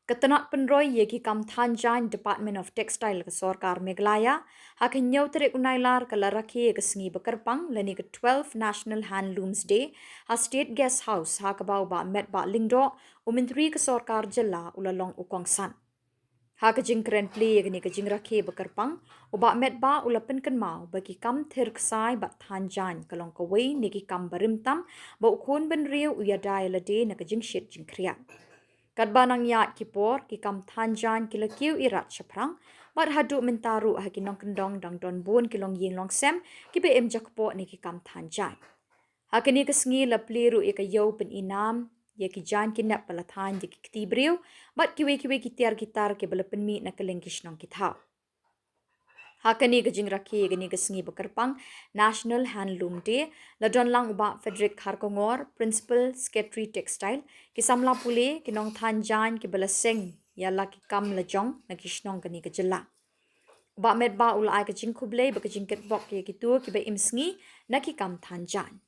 Tnat penroy yeki kam thanjan Department of Textile ke Sorkar Meghalaya hakin nyau terik unailar ke Rakhe ke sengi bekerpang leni ke 12 National Handlooms Day ha State Guest House ha ke bau ba met ba lingdo Menteri ke Khuborjylla ulalong ukongsan. Ha ke jing keren play ke ni ke jing Rakhe bekerpang uba met ba ulapen kenmau bagi kam terksai ba thanjan kalong kawai niki kam berimtam ba ukun ben riu uyadai lade na ke jing shit jing kriat. Kadbanang yat Khubor ki kam thanjan kilakiu irat shaprang mat hadu mentaru haki nong kendong dang don bun kilong ying long sem ki be em jakpo ni ki kam thanjan hakini kesengi la pliru ya yau pen inam ya ki jan ki nap palathan ya ki ktibriu mat kiwe ki tiar gitar ke bela penmi na kelengkish nong kitha hakani ke jing Rakhe gani kesengi bekerpang National Handloom Day la don lang uba Frederick Harkongor Principal Secretary Textile ki Samla pule ki nong thanjan ki belaseng ya la ki kam la jong na kishnong gani ke jela uba met ba ula ai ke jing khuble ba ke jing ket bok ki tu ki be imsngi na ki kam thanjan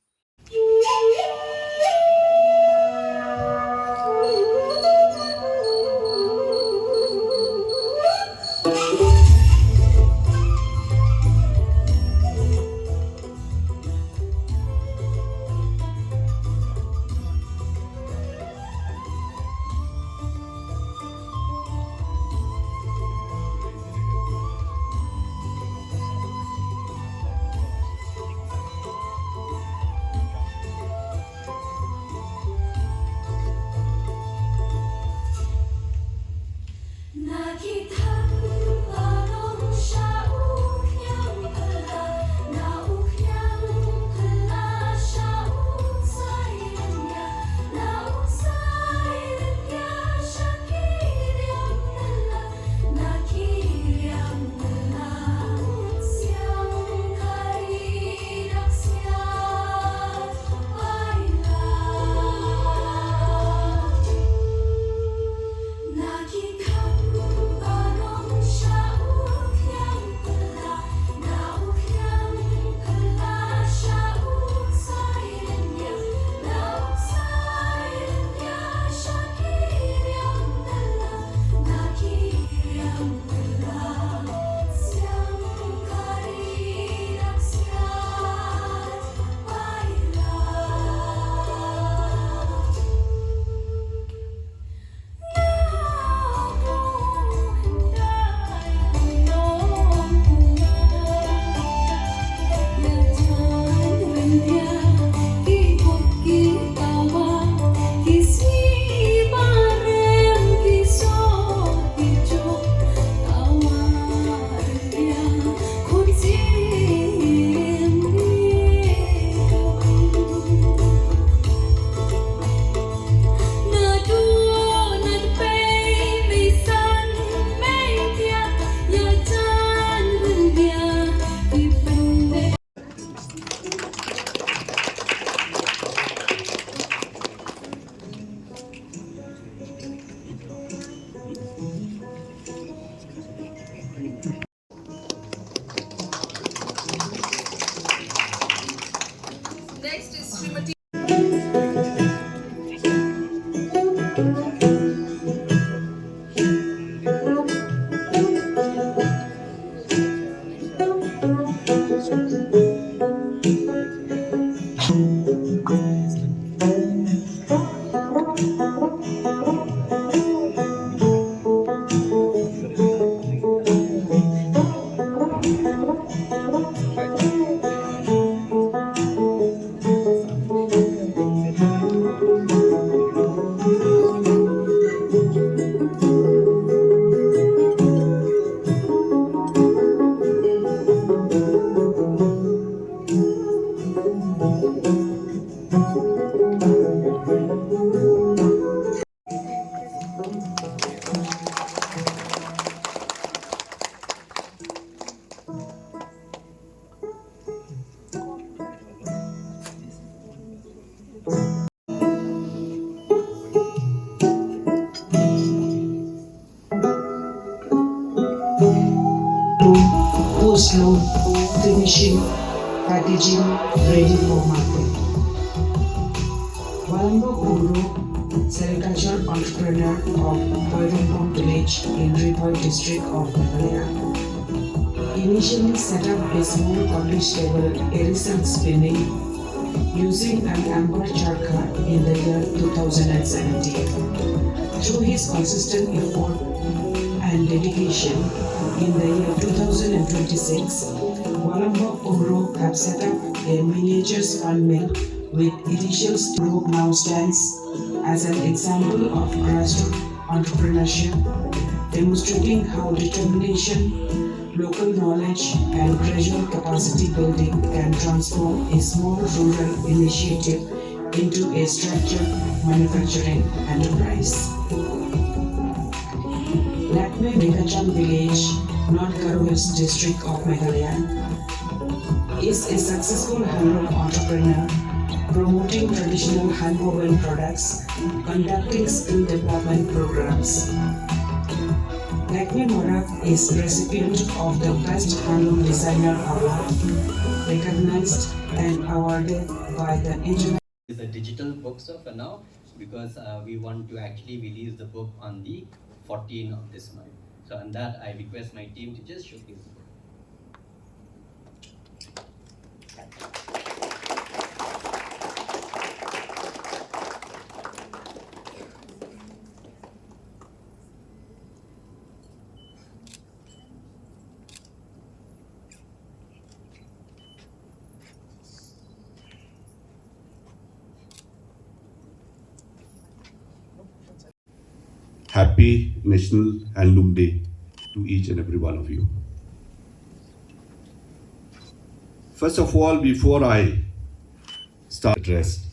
Next is Srimati. Slow finishing, packaging ready for market. Walang puro sericultural entrepreneur of Koirungbong village in Ripoi district of Meghalaya. Initially set up a small published table erisan spinning using an amber charka in the year 2017. Through his consistent effort and dedication, in the year 2026, Walamba Uro have set up a miniature spun mill with initial group now stands as an example of grassroots entrepreneurship, demonstrating how determination, local knowledge, and gradual capacity building can transform a small rural initiative into a structured manufacturing enterprise. Rakhe village, North Karo Hills district of Meghalaya, is a successful handloom entrepreneur promoting traditional handwoven products, conducting skill development programs. Rakhe is recipient of the Best Handloom Designer Award, recognized and awarded by the International. It's a digital bookstore for now because we want to actually release the book on the 14th of this month. So on that, I request my team to just showcase the book. Happy National Handloom Day to each and every one of you. First of all, before I start address,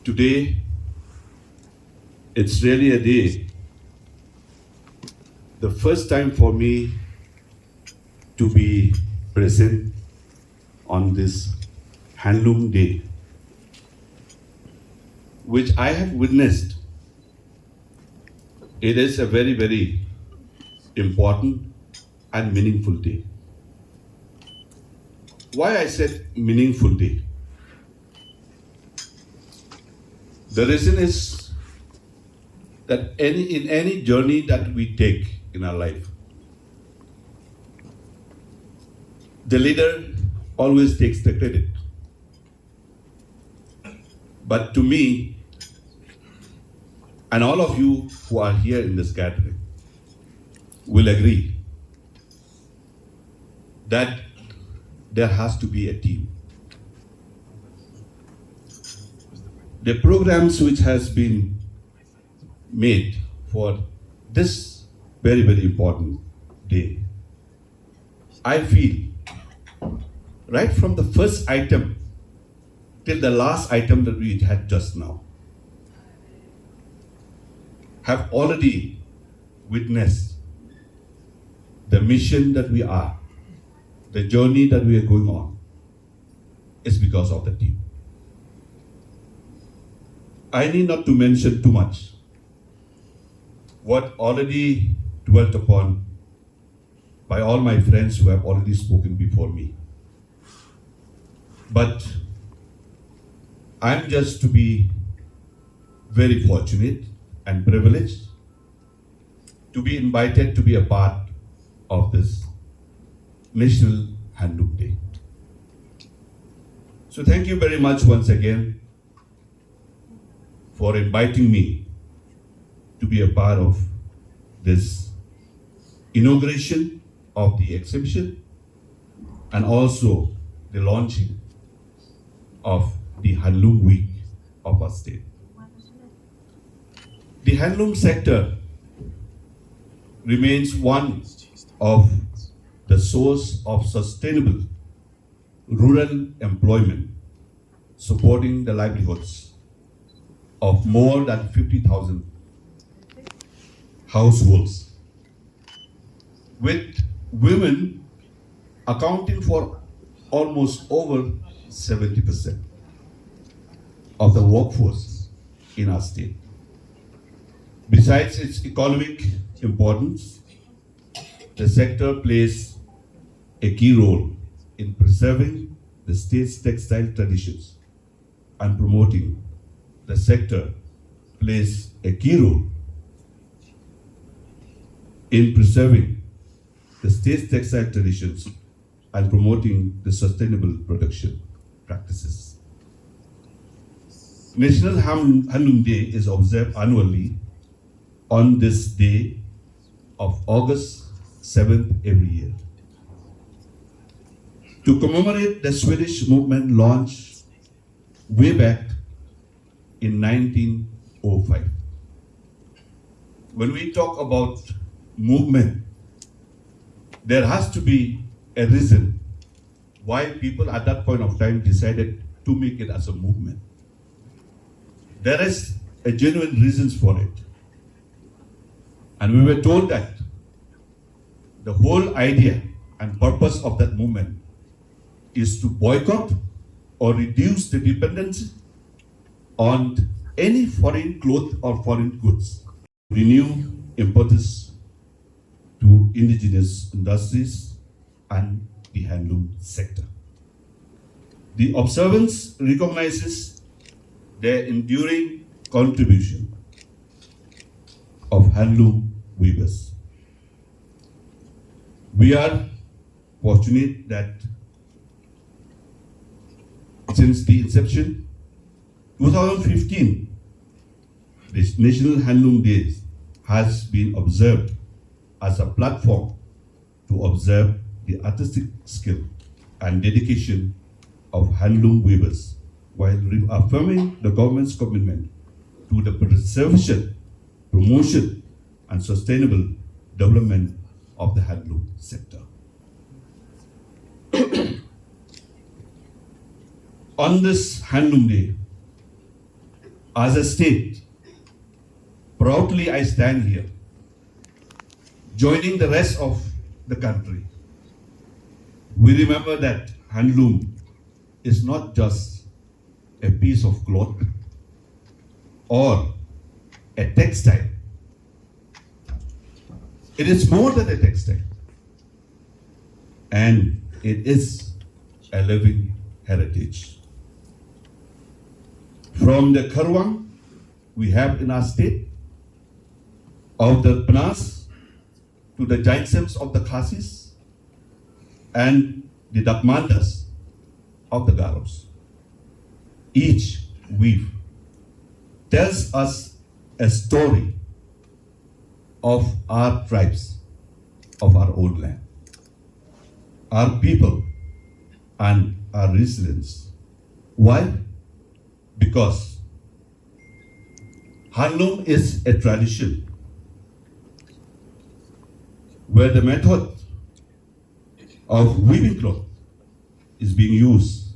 today it's really a day, the first time for me to be present on this Handloom Day, which I have witnessed. It is a very, very important and meaningful day. Why I said meaningful day? The reason is that in any journey that we take in our life, the leader always takes the credit. But to me, and all of you who are here in this gathering will agree that there has to be a team. The programs which has been made for this very, very important day, I feel right from the first item till the last item that we had just now, have already witnessed the mission that we are, the journey that we are going on, is because of the team. I need not to mention too much what already dwelt upon by all my friends who have already spoken before me. But I'm just to be very fortunate and privileged to be invited to be a part of this National Handloom Day. So thank you very much once again for inviting me to be a part of this inauguration of the exhibition and also the launching of the Handloom Week of our state. The handloom sector remains one of the source of sustainable rural employment, supporting the livelihoods of more than 50,000 households, with women accounting for almost over 70% of the workforce in our state. Besides its economic importance, the sector plays a key role in preserving the state's textile traditions and promoting the sector plays a key role in preserving the state's textile traditions and promoting the sustainable production practices. National Handloom Day is observed annually on this day of August 7th every year. To commemorate the Swedish movement launched way back in 1905. When we talk about movement, there has to be a reason why people at that point of time decided to make it as a movement. There is a genuine reasons for it. And we were told that the whole idea and purpose of that movement is to boycott or reduce the dependency on any foreign cloth or foreign goods, renew importance to indigenous industries and the handloom sector. The observance recognizes their enduring contribution of handloom weavers. We are fortunate that since the inception, 2015, this National Handloom Day has been observed as a platform to observe the artistic skill and dedication of handloom weavers while reaffirming the government's commitment to the preservation, promotion, and sustainable development of the handloom sector. On this Handloom Day, as a state, proudly I stand here, joining the rest of the country. We remember that handloom is not just a piece of cloth or a textile. It is more than a textile, and it is a living heritage. From the Karwang we have in our state, of the Panas to the Jainsems of the Khasis and the Dakmandas of the Garos. Each weave tells us a story of our tribes, of our own land, our people, and our resilience. Why? Because handloom is a tradition where the method of weaving cloth is being used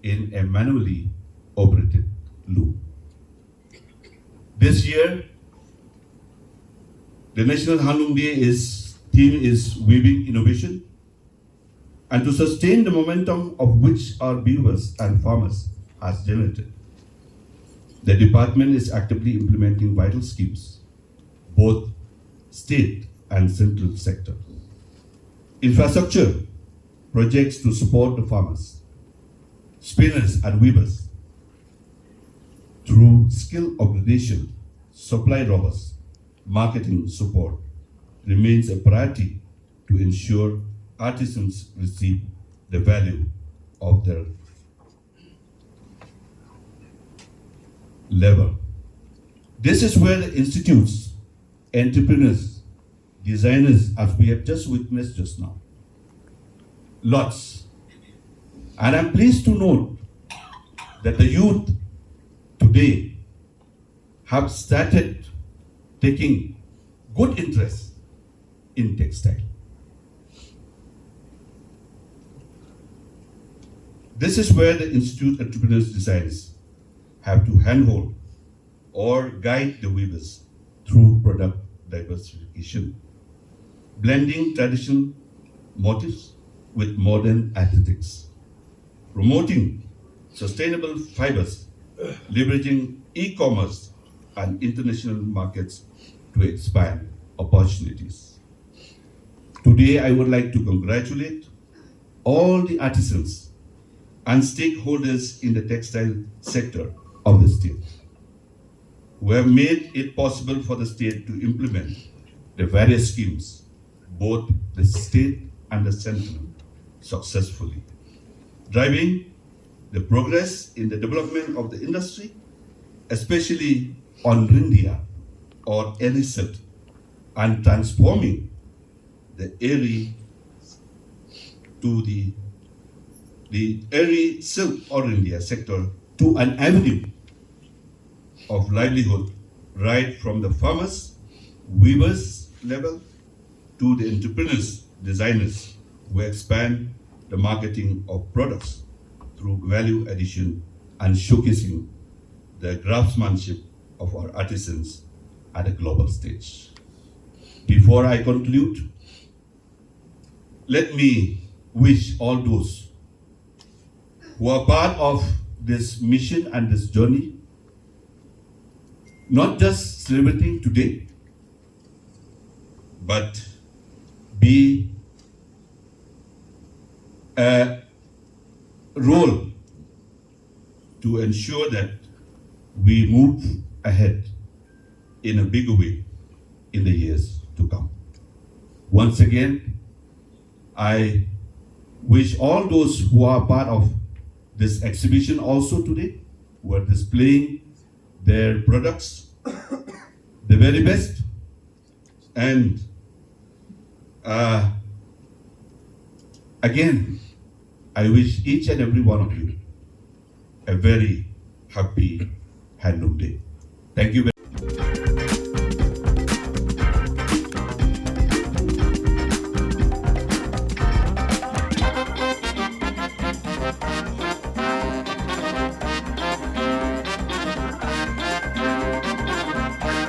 in a manually operated loom. This year, the National Handloom Day theme is weaving innovation, and to sustain the momentum of which our weavers and farmers has generated, the department is actively implementing vital schemes, both state and central sector. Infrastructure projects to support the farmers, spinners and weavers through skill upgradation, supply robbers, marketing support remains a priority to ensure artisans receive the value of their labor. This is where the institutes, entrepreneurs, designers, as we have just witnessed just now, lots. And I'm pleased to note that the youth today have started taking good interest in textile. This is where the institute entrepreneurs designers have to handhold or guide the weavers through product diversification, blending traditional motifs with modern aesthetics, promoting sustainable fibers, leveraging e-commerce and international markets to expand opportunities. Today, I would like to congratulate all the artisans and stakeholders in the textile sector of the state who have made it possible for the state to implement the various schemes, both the state and the central, successfully, driving the progress in the development of the industry, especially on Rindia or Eri silk, and transforming the Eri to the Eri silk or India sector to an avenue of livelihood, right from the farmers, weavers level to the entrepreneurs, designers who expand the marketing of products through value addition and showcasing the craftsmanship of our artisans at a global stage. Before I conclude, let me wish all those who are part of this mission and this journey, not just celebrating today, but be a role to ensure that we move ahead in a bigger way in the years to come. Once again, I wish all those who are part of this exhibition also today, who are displaying their products, the very best. And again, I wish each and every one of you a very happy Handloom Day. Thank you very